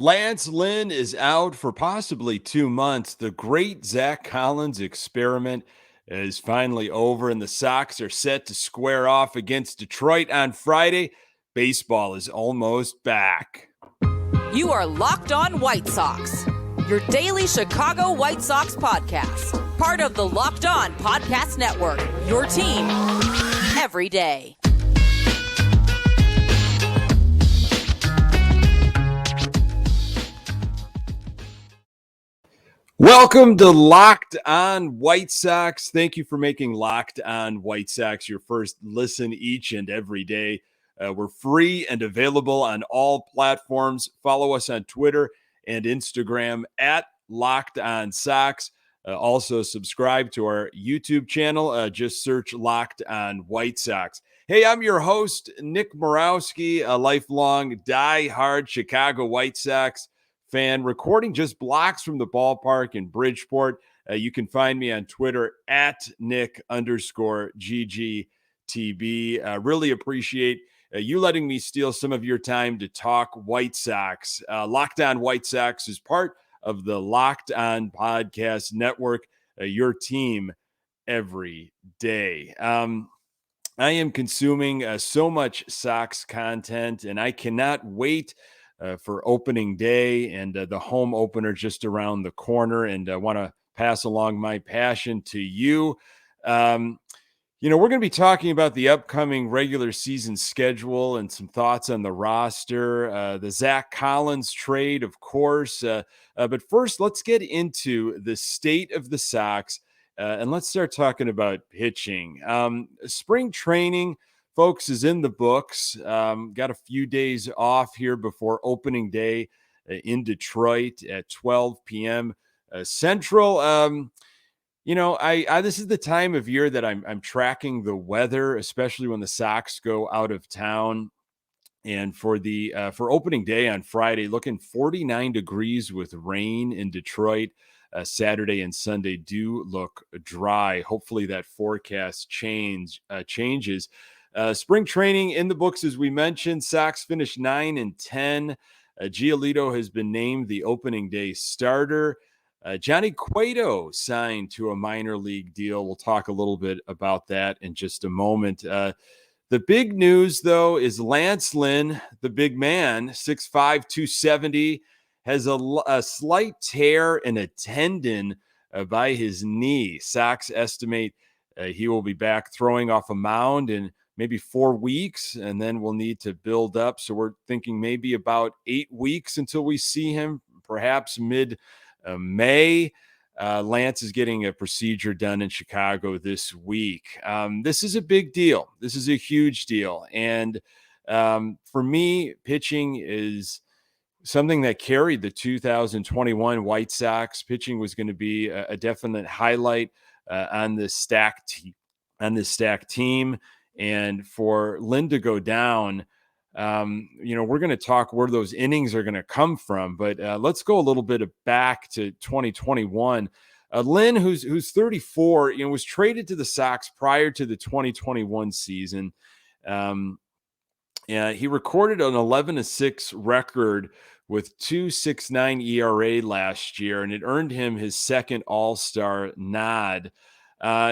Lynn is out for possibly 2 months. The great Zack Collins experiment is finally over, and the Sox are set to square off against Detroit on Friday. Baseball is almost back. You are Locked On White Sox, your daily Chicago White Sox podcast. Part of the Locked On Podcast Network, your team every day. Welcome to Locked On White Sox. Thank you for making Locked On White Sox your first listen each and every day. We're free and available on all platforms. Follow us on Twitter and Instagram at Locked On Sox. Also, subscribe to our YouTube channel. Just search Locked On White Sox. Hey, I'm your host, Nick Morawski, a lifelong die-hard Chicago White Sox fan, recording just blocks from the ballpark in Bridgeport. You can find me on Twitter at Nick_GGTB. Really appreciate you letting me steal some of your time to talk White Sox. Locked On White Sox is part of the Locked On Podcast Network, your team every day. I am consuming so much Sox content, and I cannot wait for opening day and the home opener just around the corner. And I want to pass along my passion to you. We're going to be talking about the upcoming regular season schedule and some thoughts on the roster, the Zack Collins trade, of course. But first, let's get into the state of the Sox, and let's start talking about pitching. Spring training, folks, is in the books. Got a few days off here before opening day in Detroit at 12 p.m. Central. This is the time of year that I'm tracking the weather, especially when the Sox go out of town. And for opening day on Friday, looking 49 degrees with rain in Detroit. Saturday and Sunday do look dry. Hopefully that forecast changes. Spring training in the books, as we mentioned. Sox finished 9-10. Giolito has been named the opening day starter. Johnny Cueto signed to a minor league deal. We'll talk a little bit about that in just a moment. The big news, though, is Lynn, the big man, 6'5", 270, has a slight tear in a tendon by his knee. Sox estimate he will be back throwing off a mound in maybe 4 weeks, and then we'll need to build up. So we're thinking maybe about 8 weeks until we see him, perhaps mid-May. Lance is getting a procedure done in Chicago this week. This is a big deal. This is a huge deal. And for me, pitching is something that carried the 2021 White Sox. Pitching was going to be a definite highlight on this stacked team. And for Lynn to go down, we're going to talk where those innings are going to come from. But let's go a little bit back to 2021. Lynn, who's 34, was traded to the Sox prior to the 2021 season. He recorded an 11-6 record with 2.69 ERA last year, and it earned him his second All-Star nod.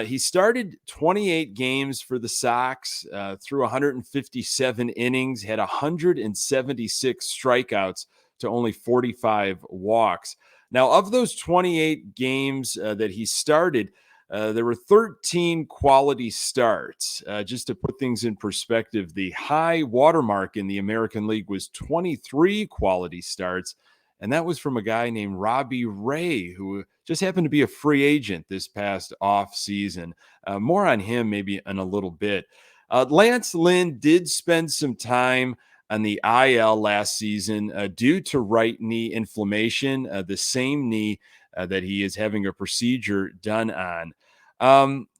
He started 28 games for the Sox, through 157 innings, had 176 strikeouts to only 45 walks. Now, of those 28 games that he started, there were 13 quality starts. Just to put things in perspective, the high watermark in the American League was 23 quality starts, and that was from a guy named Robbie Ray, who just happened to be a free agent this past off season. More on him maybe in a little bit. Lynn did spend some time on the IL last season due to right knee inflammation, the same knee that he is having a procedure done on.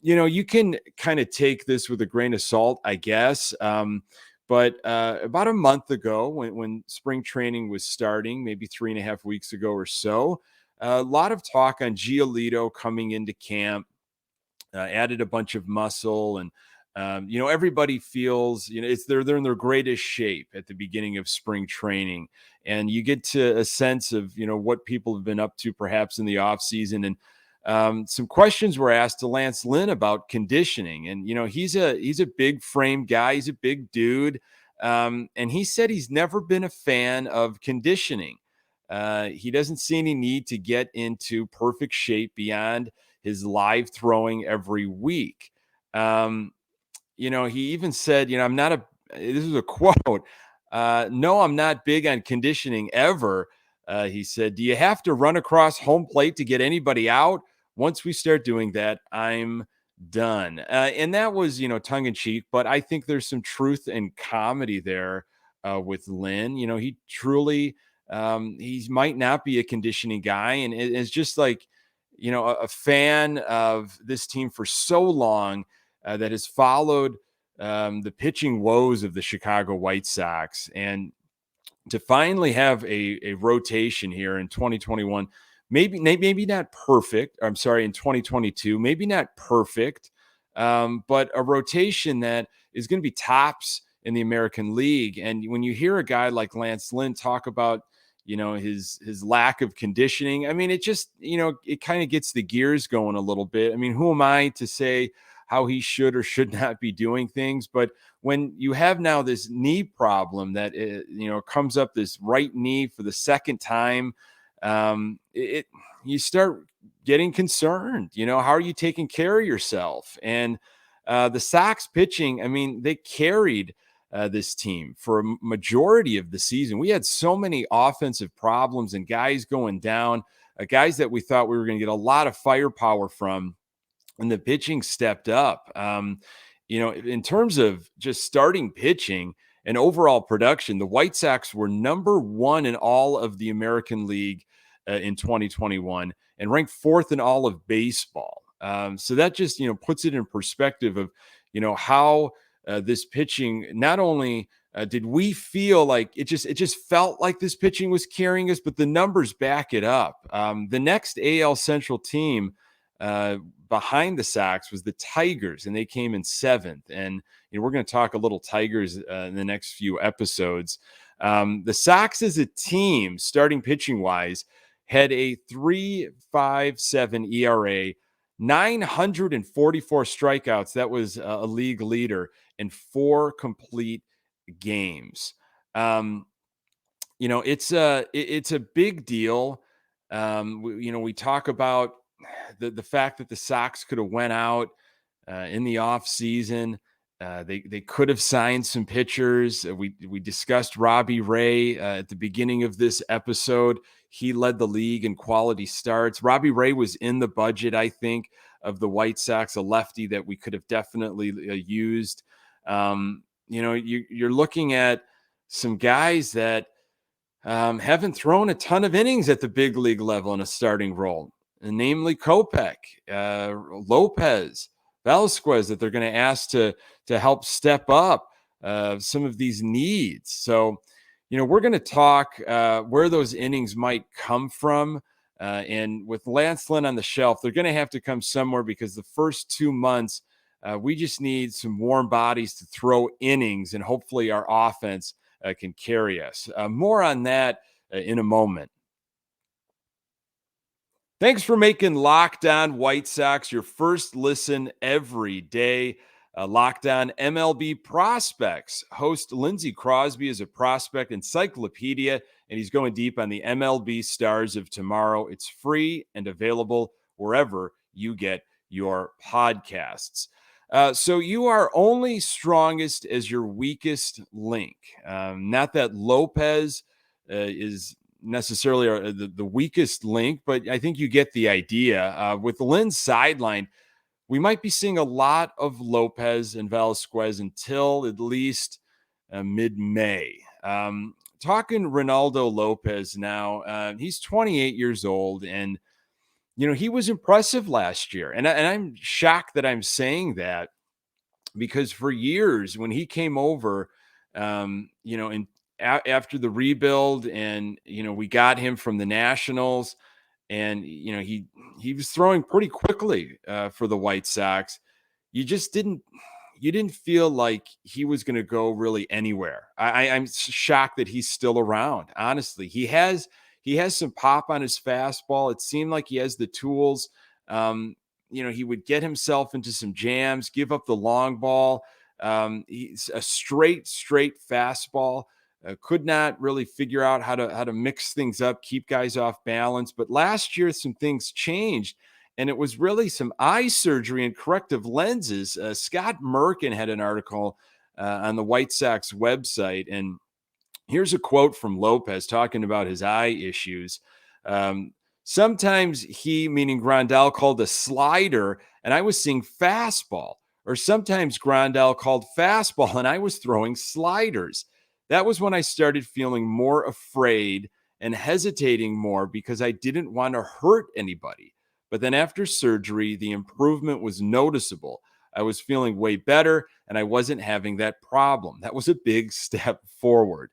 You can kind of take this with a grain of salt, I guess. But about a month ago, when spring training was starting, maybe 3.5 weeks ago or so, a lot of talk on Giolito coming into camp, added a bunch of muscle and Everybody feels, they're in their greatest shape at the beginning of spring training, and you get to a sense of, what people have been up to perhaps in the off season. And some questions were asked to Lance Lynn about conditioning, and he's a big frame guy, he's a big dude, and he said he's never been a fan of conditioning. He doesn't see any need to get into perfect shape beyond his live throwing every week. He even said, this is a quote, no, I'm not big on conditioning ever. He said, do you have to run across home plate to get anybody out? Once we start doing that, I'm done. And that was, tongue in cheek, but I think there's some truth and comedy there with Lynn. He truly, he might not be a conditioning guy, and it's just like, a fan of this team for so long, that has followed the pitching woes of the Chicago White Sox. And to finally have a rotation here in 2021, maybe not perfect. I'm sorry, in 2022, maybe not perfect, but a rotation that is going to be tops in the American League. And when you hear a guy like Lance Lynn talk about, his lack of conditioning, I mean, it just, it kind of gets the gears going a little bit. I mean, who am I to say how he should or should not be doing things? But when you have now this knee problem that, comes up, this right knee for the second time, you start getting concerned. How are you taking care of yourself? And the Sox pitching, I mean, they carried this team for a majority of the season. We had so many offensive problems and guys going down, guys that we thought we were going to get a lot of firepower from, and the pitching stepped up. In terms of just starting pitching and overall production, the White Sox were number one in all of the American League in 2021 and ranked fourth in all of baseball. So that just, puts it in perspective of, how this pitching, not only did we feel like it just felt like this pitching was carrying us, but the numbers back it up. The next AL Central team behind the Sox was the Tigers, and they came in seventh. And we're going to talk a little Tigers in the next few episodes. The Sox as a team, starting pitching wise, had a 3.57 ERA, 944 strikeouts. That was a league leader, in 4 complete games. It's a big deal. We talk about the fact that the Sox could have went out in the off season. They could have signed some pitchers. We discussed Robbie Ray at the beginning of this episode. He led the league in quality starts. Robbie Ray was in the budget, I think, of the White Sox, a lefty that we could have definitely used. You're looking at some guys that haven't thrown a ton of innings at the big league level in a starting role, and namely Kopech, Lopez, Velasquez, that they're going to ask to help step up some of these needs. So, we're going to talk where those innings might come from. And with Lance Lynn on the shelf, they're going to have to come somewhere, because the first 2 months, we just need some warm bodies to throw innings, and hopefully our offense can carry us. More on that in a moment. Thanks for making Locked On White Sox your first listen every day. Locked On MLB Prospects. Host Lindsey Crosby is a prospect encyclopedia, and he's going deep on the MLB stars of tomorrow. It's free and available wherever you get your podcasts. So you are only strongest as your weakest link. Not that Lopez is necessarily the weakest link, but I think you get the idea. With Lynn's sideline, we might be seeing a lot of Lopez and Velasquez until at least mid-May. Talking Ronaldo Lopez now, he's 28 years old, and he was impressive last year. And I'm shocked that I'm saying that, because for years when he came over, after the rebuild, and we got him from the Nationals, and he was throwing pretty quickly for the White Sox. You just didn't you didn't feel like he was going to go really anywhere. I'm shocked that he's still around. Honestly, he has some pop on his fastball. It seemed like he has the tools. He would get himself into some jams, give up the long ball. He's a straight fastball. Could not really figure out how to mix things up, keep guys off balance. But last year, some things changed, and it was really some eye surgery and corrective lenses. Scott Merkin had an article on the White Sox website, and here's a quote from Lopez talking about his eye issues. Sometimes he, meaning Grandal, called a slider, and I was seeing fastball. Or sometimes Grandal called fastball, and I was throwing sliders. That was when I started feeling more afraid and hesitating more because I didn't want to hurt anybody. But then after surgery, the improvement was noticeable. I was feeling way better, and I wasn't having that problem. That was a big step forward.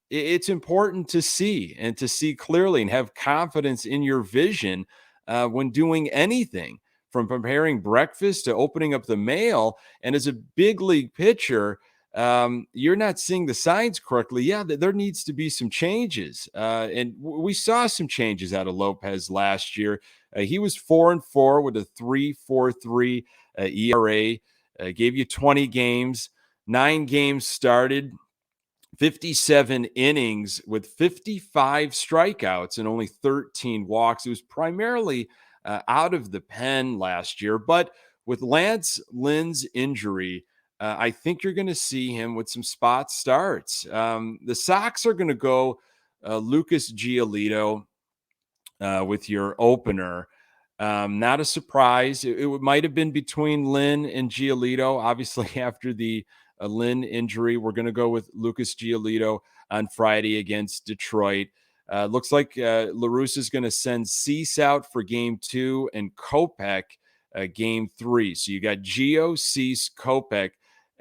It's important to see clearly and have confidence in your vision when doing anything, from preparing breakfast to opening up the mail. And as a big league pitcher, you're not seeing the signs correctly. Yeah, there needs to be some changes. And we saw some changes out of Lopez last year. He was 4-4 with a 3.43 ERA, gave you 20 games, 9 games started, 57 innings with 55 strikeouts and only 13 walks. It was primarily out of the pen last year, but with Lynn's injury, I think you're going to see him with some spot starts. The Sox are going to go Lucas Giolito with your opener. Not a surprise. It might have been between Lynn and Giolito. Obviously, after the Lynn injury, we're going to go with Lucas Giolito on Friday against Detroit. Looks like LaRusse is going to send Cease out for game 2 and Kopech game 3. So you got Gio, Cease, Kopech,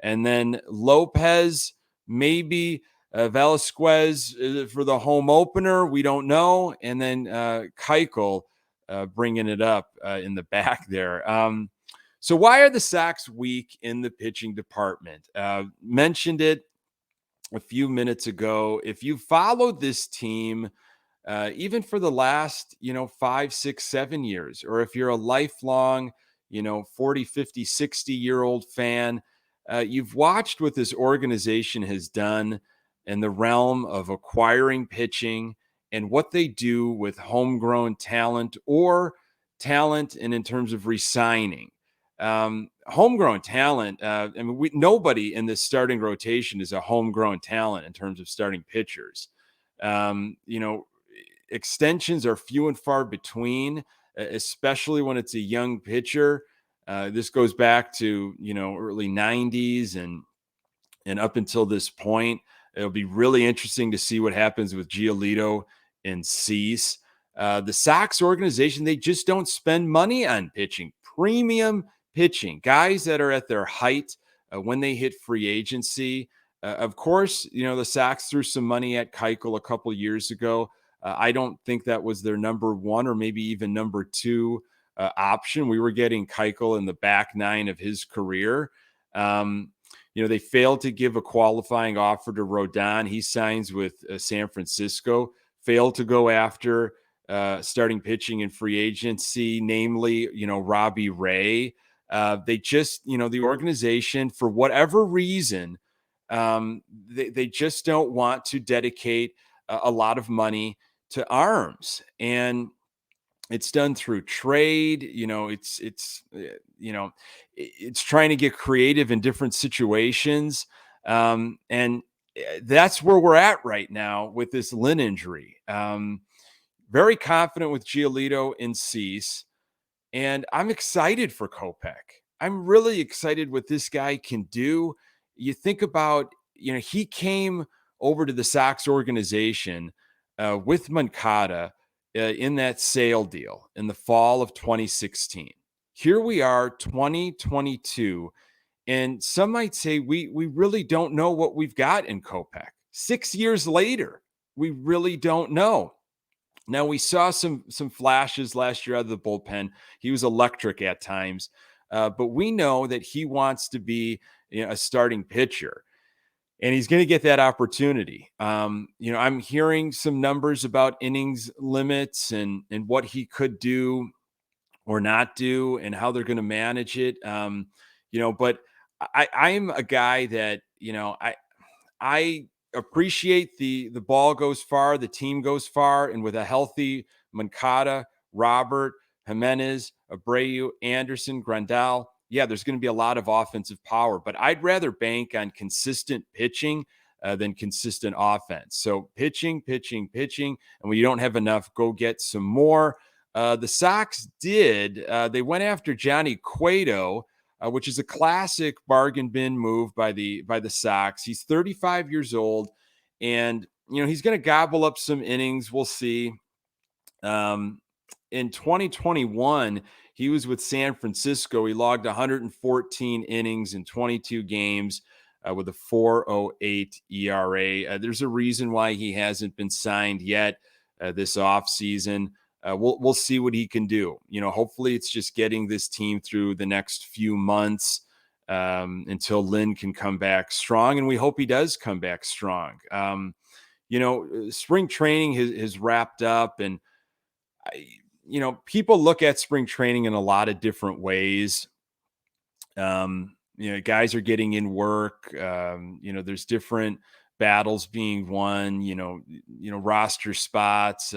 and then Lopez, maybe Velasquez for the home opener. We don't know. And then Keuchel bringing it up in the back there. So why are the Sox weak in the pitching department? Mentioned it a few minutes ago. If you followed this team, even for the last, 5, 6, 7 years, or if you're a lifelong, 40, 50, 60-year-old fan, you've watched what this organization has done in the realm of acquiring pitching and what they do with homegrown talent or talent and in terms of re-signing. Homegrown talent, nobody in this starting rotation is a homegrown talent in terms of starting pitchers. Extensions are few and far between, especially when it's a young pitcher. This goes back to, early 90s and up until this point. It'll be really interesting to see what happens with Giolito and Cease. The Sox organization, they just don't spend money on pitching, premium pitching, guys that are at their height when they hit free agency. Of course, the Sox threw some money at Keuchel a couple years ago. I don't think that was their number 1 or maybe even number 2 option. We were getting Keuchel in the back 9 of his career. They failed to give a qualifying offer to Rodon. He signs with San Francisco. Failed to go after starting pitching in free agency, namely, Robbie Ray. They just, the organization, for whatever reason, they just don't want to dedicate a lot of money to arms. And it's done through trade. It's trying to get creative in different situations. And that's where we're at right now with this Lynn injury. Very confident with Giolito and Cease. And I'm excited for Kopech. I'm really excited what this guy can do. You think about, he came over to the Sox organization with Moncada in that sale deal in the fall of 2016. Here we are, 2022, and some might say we really don't know what we've got in Kopech. 6 years later, we really don't know. Now, we saw some flashes last year out of the bullpen. He was electric at times. but we know that he wants to be a starting pitcher. And he's going to get that opportunity. I'm hearing some numbers about innings limits and what he could do or not do and how they're going to manage it. But I'm a guy that, I appreciate the ball goes far, the team goes far, and with a healthy Moncada, Robert, Jimenez, Abreu, Anderson, Grandal, yeah, there's going to be a lot of offensive power, but I'd rather bank on consistent pitching than consistent offense. So pitching, pitching, pitching, and when you don't have enough, go get some more. The Sox did. They went after Johnny Cueto, which is a classic bargain bin move by the Sox. He's 35 years old, and he's going to gobble up some innings. We'll see. In 2021, he was with San Francisco. He logged 114 innings in 22 games with a 4.08 ERA. There's a reason why he hasn't been signed yet this offseason. We'll see what he can do. Hopefully it's just getting this team through the next few months until Lynn can come back strong. And we hope he does come back strong. Spring training has wrapped up, and people look at spring training in a lot of different ways. Guys are getting in work. There's different battles being won, roster spots,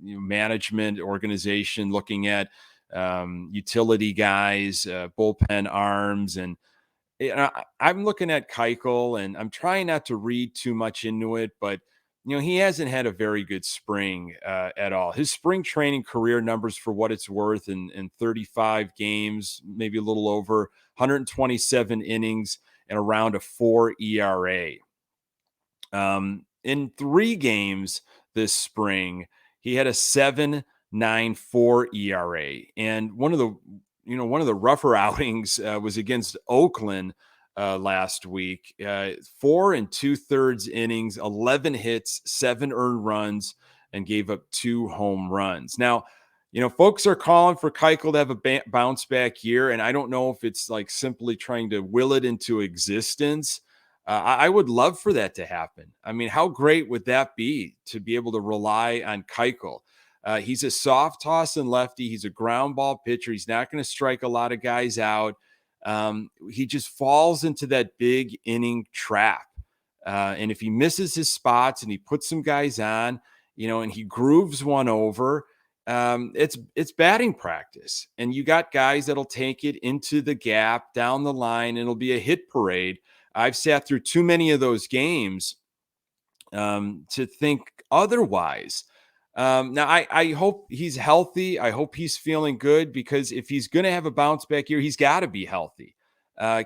management, organization looking at utility guys, bullpen arms. And I'm looking at Keuchel, and I'm trying not to read too much into it, but he hasn't had a very good spring at all. His spring training career numbers, for what it's worth, in 35 games, maybe a little over, 127 innings and around a 4 ERA. In 3 games this spring, he had a 7.94 ERA. And one of the rougher outings was against Oakland last week. 4 2/3 innings, 11 hits, 7 earned runs, and gave up 2 home runs. Now, folks are calling for Keuchel to have a bounce back year, and I don't know if it's like simply trying to will it into existence. I would love for that to happen. I mean, how great would that be to be able to rely on Keuchel? He's a soft toss and lefty. He's a ground ball pitcher. He's not going to strike a lot of guys out. He just falls into that big inning trap. And if he misses his spots and he puts some guys on, and he grooves one over, it's batting practice. And you got guys that'll take it into the gap down the line, and it'll be a hit parade. I've sat through too many of those games to think otherwise. Now, I hope he's healthy. I hope he's feeling good, because if he's going to have a bounce back year, he's got to be healthy.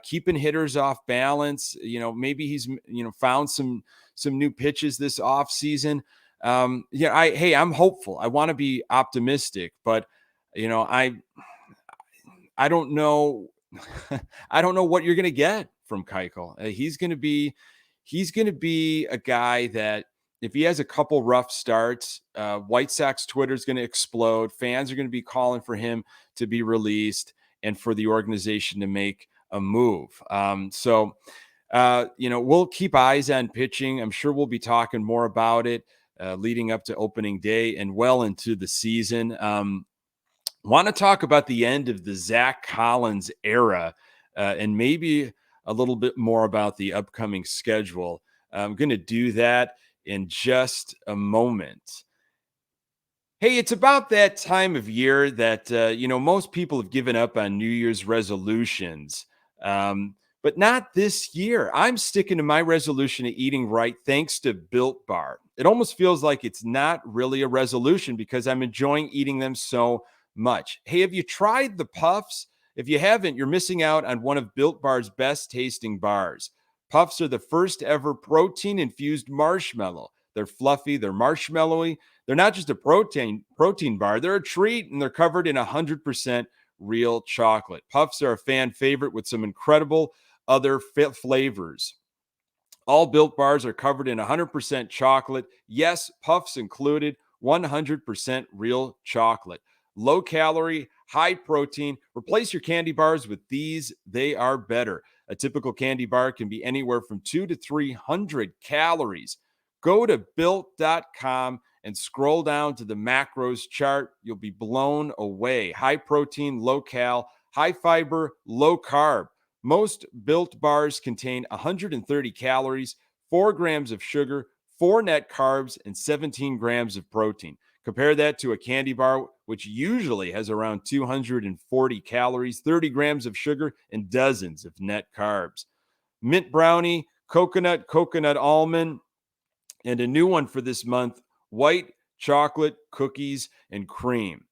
Keeping hitters off balance. Maybe he's found some new pitches this offseason. I'm hopeful. I want to be optimistic, but I don't know. I don't know what you're going to get from Keuchel. He's going to be a guy that, if he has a couple rough starts, White Sox Twitter is going to explode. Fans are going to be calling for him to be released and for the organization to make a move. We'll keep eyes on pitching. I'm sure we'll be talking more about it leading up to opening day and well into the season. Want to talk about the end of the Zack Collins era and maybe a little bit more about the upcoming schedule. I'm going to do that in just a moment. Hey, it's about that time of year that, most people have given up on New Year's resolutions, but not this year. I'm sticking to my resolution of eating right thanks to Built Bar. It almost feels like it's not really a resolution because I'm enjoying eating them so much. Hey, have you tried the Puffs? If you haven't, you're missing out on one of Built Bar's best tasting bars. Puffs are the first ever protein-infused marshmallow. They're fluffy, they're marshmallowy. They're not just a protein bar, they're a treat, and they're covered in 100% real chocolate. Puffs are a fan favorite with some incredible other flavors. All Built Bars are covered in 100% chocolate. Yes, Puffs included, 100% real chocolate. Low calorie, high protein. Replace your candy bars with these. They are better. A typical candy bar can be anywhere from 200 to 300 calories. Go to built.com and scroll down to the macros chart. You'll be blown away. High protein, low cal, high fiber, low carb. Most Built bars contain 130 calories, 4 grams of sugar, 4 net carbs, and 17 grams of protein. Compare that to a candy bar, which usually has around 240 calories, 30 grams of sugar, and dozens of net carbs. Mint brownie, coconut almond, and a new one for this month, white chocolate cookies and cream.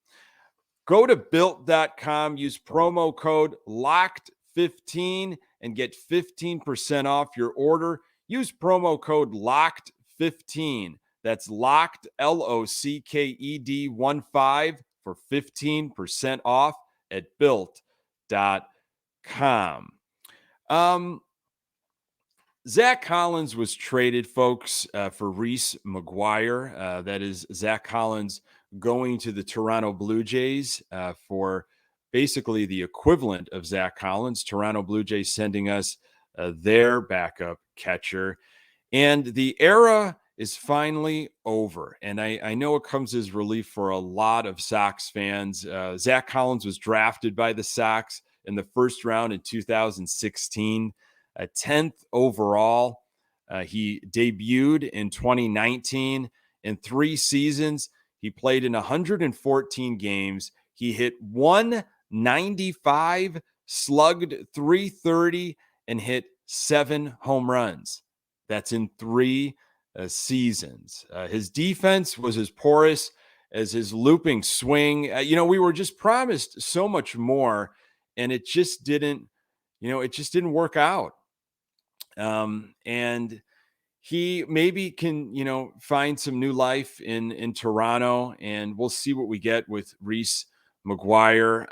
Go to built.com, use promo code LOCKED15 and get 15% off your order. Use promo code LOCKED15. That's locked, LOCKED 15 for 15% off at built.com. Zack Collins was traded, folks, for Reese McGuire. That is Zack Collins going to the Toronto Blue Jays for basically the equivalent of Zack Collins. Toronto Blue Jays sending us their backup catcher. And the era is finally over. And I know it comes as relief for a lot of Sox fans. Zack Collins was drafted by the Sox in the first round in 2016. 10th overall. He debuted in 2019. In 3 seasons, he played in 114 games. He hit 195, slugged 330, and hit 7 home runs. That's in 3 seasons. His defense was as porous as his looping swing. We were just promised so much more, and it just didn't work out. And he maybe can, find some new life in Toronto, and we'll see what we get with Reese McGuire.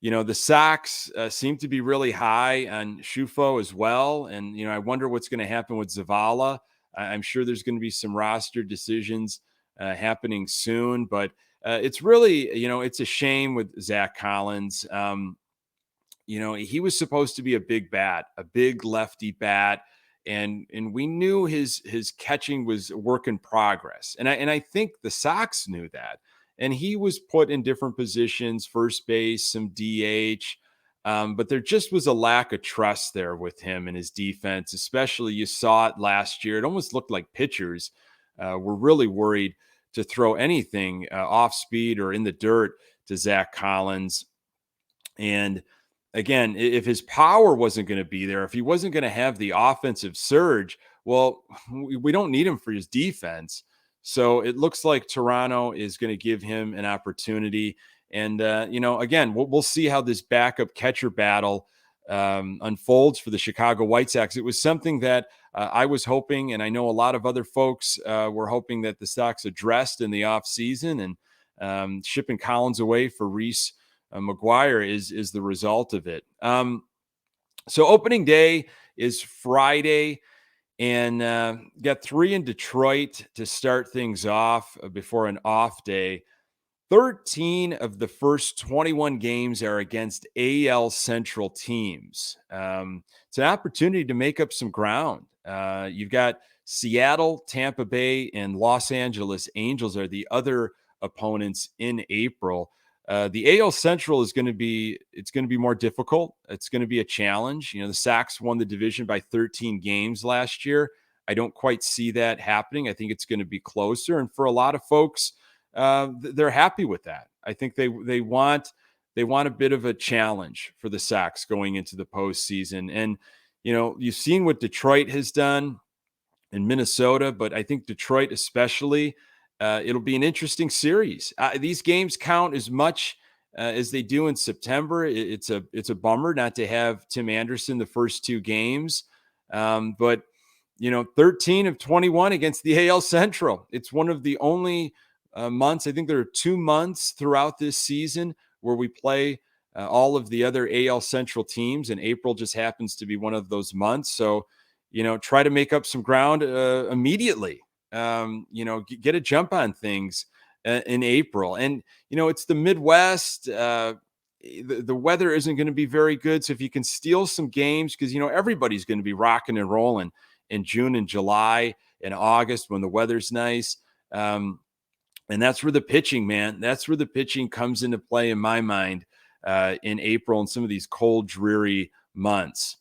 The Sox seem to be really high on Shufo as well. And, I wonder what's going to happen with Zavala. I'm sure there's going to be some roster decisions happening soon, but it's really, it's a shame with Zack Collins. He was supposed to be a big bat, a big lefty bat, and we knew his catching was a work in progress. And I think the Sox knew that. And he was put in different positions, first base, some DH, but there just was a lack of trust there with him and his defense. Especially, you saw it last year. It almost looked like pitchers were really worried to throw anything off speed or in the dirt to Zack Collins. And again, if his power wasn't going to be there, if he wasn't going to have the offensive surge, well, we don't need him for his defense. So it looks like Toronto is going to give him an opportunity. And, again, we'll see how this backup catcher battle unfolds for the Chicago White Sox. It was something that I was hoping, and I know a lot of other folks were hoping that the Sox addressed in the offseason, and shipping Collins away for Reese McGuire is the result of it. So opening day is Friday, and got 3 in Detroit to start things off before an off day. 13 of the first 21 games are against AL Central teams. It's an opportunity to make up some ground. You've got Seattle, Tampa Bay, and Los Angeles Angels are the other opponents in April. The AL Central is going to be more difficult. It's going to be a challenge. The Sox won the division by 13 games last year. I don't quite see that happening. I think it's going to be closer. And for a lot of folks, they're happy with that. I think they want a bit of a challenge for the Sox going into the postseason. And, you've seen what Detroit has done in Minnesota, but I think Detroit especially, it'll be an interesting series. These games count as much as they do in September. It's a bummer not to have Tim Anderson the first 2 games, but 13 of 21 against the AL Central. It's one of the only months. I think there are 2 months throughout this season where we play all of the other AL Central teams, and April just happens to be one of those months. So, try to make up some ground immediately. Get a jump on things in April. And, it's the Midwest. The weather isn't going to be very good. So if you can steal some games, because, everybody's going to be rocking and rolling in June and July and August when the weather's nice. And that's where the pitching, man, that's where the pitching comes into play in my mind in April and some of these cold, dreary months.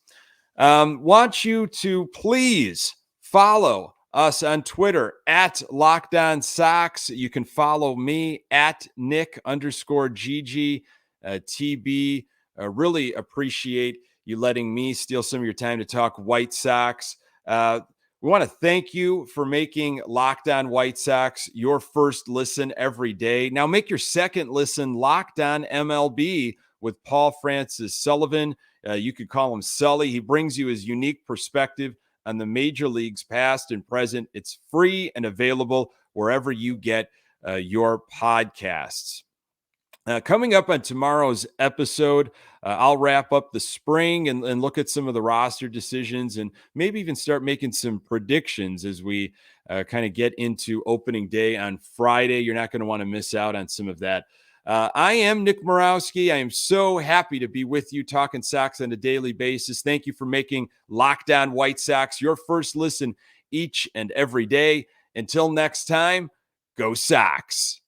Want you to please follow us on Twitter at Locked On Sox. You can follow me at Nick_GG TB. Really appreciate you letting me steal some of your time to talk White Sox. We want to thank you for making Locked On White Sox your first listen every day. Now make your second listen Locked On MLB with Paul Francis Sullivan. You could call him Sully. He brings you his unique perspective on the major leagues past and present. It's free and available wherever you get your podcasts. Coming up on tomorrow's episode, I'll wrap up the spring and look at some of the roster decisions and maybe even start making some predictions as we kind of get into opening day on Friday. You're not going to want to miss out on some of that. I am Nick Morawski. I am so happy to be with you talking Sox on a daily basis. Thank you for making Locked On White Sox your first listen each and every day. Until next time, go Sox.